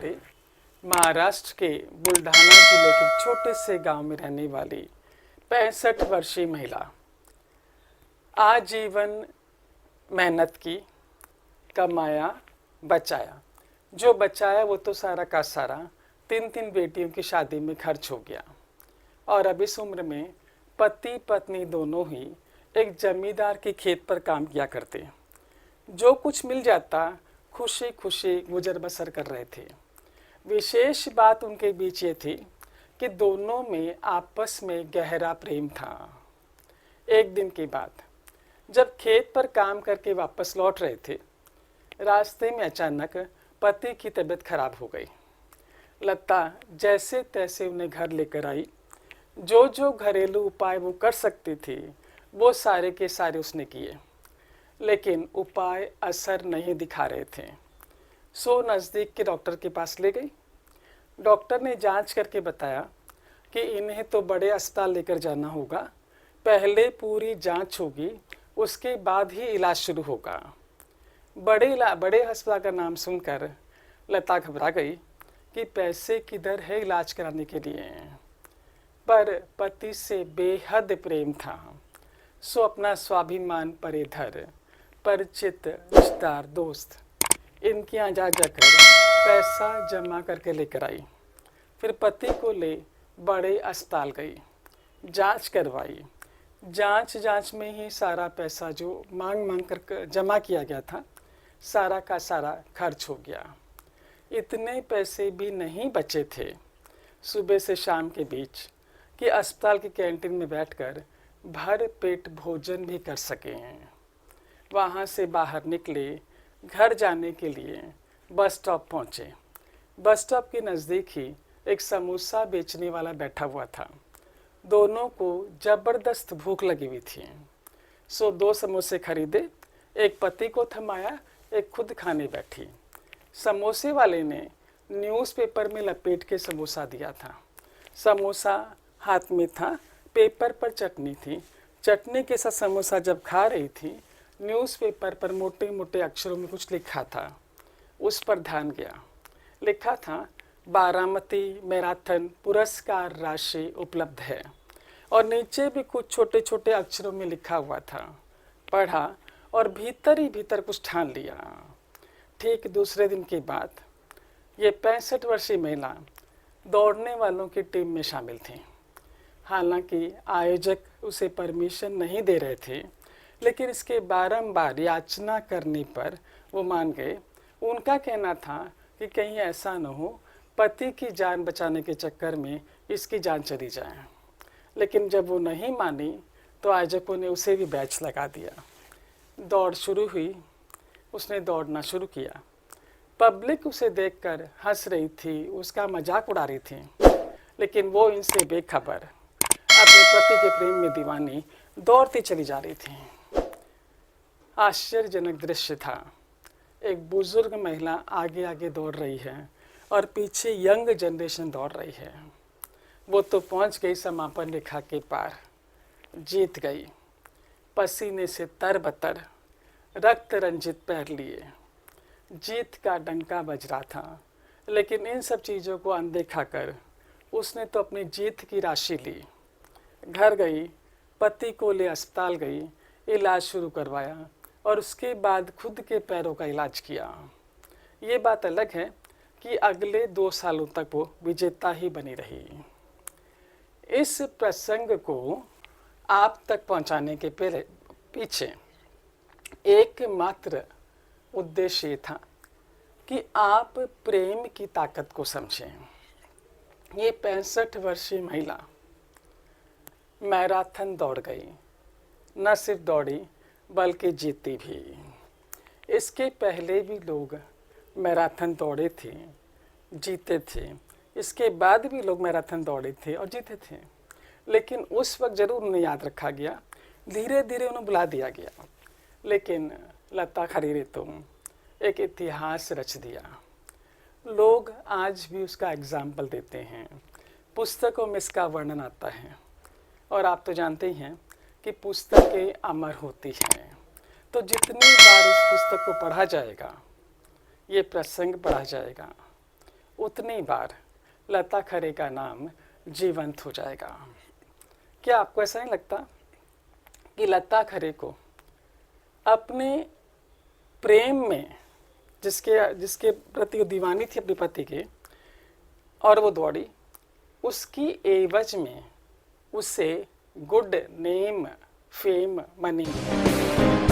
हमारे महाराष्ट्र के बुल्ढाना जिले के छोटे से गांव में रहने वाली 65 वर्षीय महिला आजीवन मेहनत की, कमाया, बचाया। जो बचाया वो तो सारा का सारा 3 बेटियों की शादी में खर्च हो गया और अब इस उम्र में पति पत्नी दोनों ही एक जमींदार के खेत पर काम किया करते। जो कुछ मिल जाता खुशी खुशी गुजर बसर कर रहे थे। विशेष बात उनके बीच ये थी कि दोनों में आपस में गहरा प्रेम था। एक दिन की बात, जब खेत पर काम करके वापस लौट रहे थे, रास्ते में अचानक पति की तबीयत खराब हो गई। लता जैसे तैसे उन्हें घर लेकर आई। जो जो घरेलू उपाय वो कर सकती थी वो सारे के सारे उसने किए, लेकिन उपाय असर नहीं दिखा रहे थे। सो नज़दीक के डॉक्टर के पास ले गई। डॉक्टर ने जांच करके बताया कि इन्हें तो बड़े अस्पताल लेकर जाना होगा, पहले पूरी जांच होगी, उसके बाद ही इलाज शुरू होगा। बड़े अस्पताल का नाम सुनकर लता घबरा गई कि पैसे किधर है इलाज कराने के लिए, पर पति से बेहद प्रेम था। सो अपना स्वाभिमान परे धर परिचित रिश्तेदार दोस्त इनके यहाँ जा जाकर पैसा जमा करके लेकर आई। फिर पति को ले बड़े अस्पताल गई, जांच करवाई। जांच में ही सारा पैसा जो मांग कर जमा किया गया था सारा का सारा खर्च हो गया। इतने पैसे भी नहीं बचे थे सुबह से शाम के बीच कि अस्पताल की कैंटीन में बैठकर भर पेट भोजन भी कर सकें। वहाँ से बाहर निकले, घर जाने के लिए बस स्टॉप पहुँचे। बस स्टॉप के नज़दीक ही एक समोसा बेचने वाला बैठा हुआ था। दोनों को ज़बरदस्त भूख लगी हुई थी। सो 2 समोसे खरीदे, एक पति को थमाया, एक खुद खाने बैठी। समोसे वाले ने न्यूज़पेपर में लपेट के समोसा दिया था। समोसा हाथ में था, पेपर पर चटनी थी। चटनी के साथ समोसा जब खा रही थी, न्यूज़पेपर पर मोटे मोटे अक्षरों में कुछ लिखा था। उस पर ध्यान गया। लिखा था बारामती मैराथन पुरस्कार राशि उपलब्ध है, और नीचे भी कुछ छोटे छोटे अक्षरों में लिखा हुआ था। पढ़ा और भीतर ही भीतर कुछ ठान लिया। ठीक दूसरे दिन की बात, ये 65 वर्षीय महिला दौड़ने वालों की टीम में शामिल थी। हालांकि आयोजक उसे परमिशन नहीं दे रहे थे, लेकिन इसके बारंबार याचना करने पर वो मान गए। उनका कहना था कि कहीं ऐसा न हो पति की जान बचाने के चक्कर में इसकी जान चली जाए। लेकिन जब वो नहीं मानी तो आयोजकों ने उसे भी बैच लगा दिया। दौड़ शुरू हुई, उसने दौड़ना शुरू किया। पब्लिक उसे देखकर हंस रही थी, उसका मजाक उड़ा रही थी, लेकिन वो इनसे बेखबर अपने पति के प्रेम में दीवानी दौड़ती चली जा रही थी। आश्चर्यजनक दृश्य था। एक बुजुर्ग महिला आगे आगे दौड़ रही है और पीछे यंग जनरेशन दौड़ रही है। वो तो पहुंच गई समापन रेखा के पार, जीत गई। पसीने से तरबतर, रक्त रंजित पैर लिए, जीत का डंका बज रहा था। लेकिन इन सब चीज़ों को अनदेखा कर उसने तो अपनी जीत की राशि ली। घर गई, पति को ले अस्पताल गई, इलाज शुरू करवाया और उसके बाद खुद के पैरों का इलाज किया। ये बात अलग है कि अगले 2 सालों तक वो विजेता ही बनी रही। इस प्रसंग को आप तक पहुंचाने के पीछे एकमात्र उद्देश्य ये था कि आप प्रेम की ताकत को समझें। ये 65 वर्षीय महिला मैराथन दौड़ गई, न सिर्फ दौड़ी बल्कि जीती भी। इसके पहले भी लोग मैराथन दौड़े थे, जीते थे। इसके बाद भी लोग मैराथन दौड़े थे और जीते थे, लेकिन उस वक्त ज़रूर उन्हें याद रखा गया, धीरे धीरे उन्हें बुला दिया गया। लेकिन लता खरी ने तो एक इतिहास रच दिया। लोग आज भी उसका एग्जाम्पल देते हैं, पुस्तकों में इसका वर्णन आता है। और आप तो जानते ही हैं कि पुस्तकें अमर होती हैं, तो जितनी बार इस पुस्तक को पढ़ा जाएगा, ये प्रसंग पढ़ा जाएगा, उतनी बार लता खरे का नाम जीवंत हो जाएगा। क्या आपको ऐसा नहीं लगता कि लता खरे को अपने प्रेम में जिसके जिसके प्रति वो दीवानी थी अपने पति के, और वो दौड़ी, उसकी एवज में उसे गुड नेम, फेम, मनी मिला।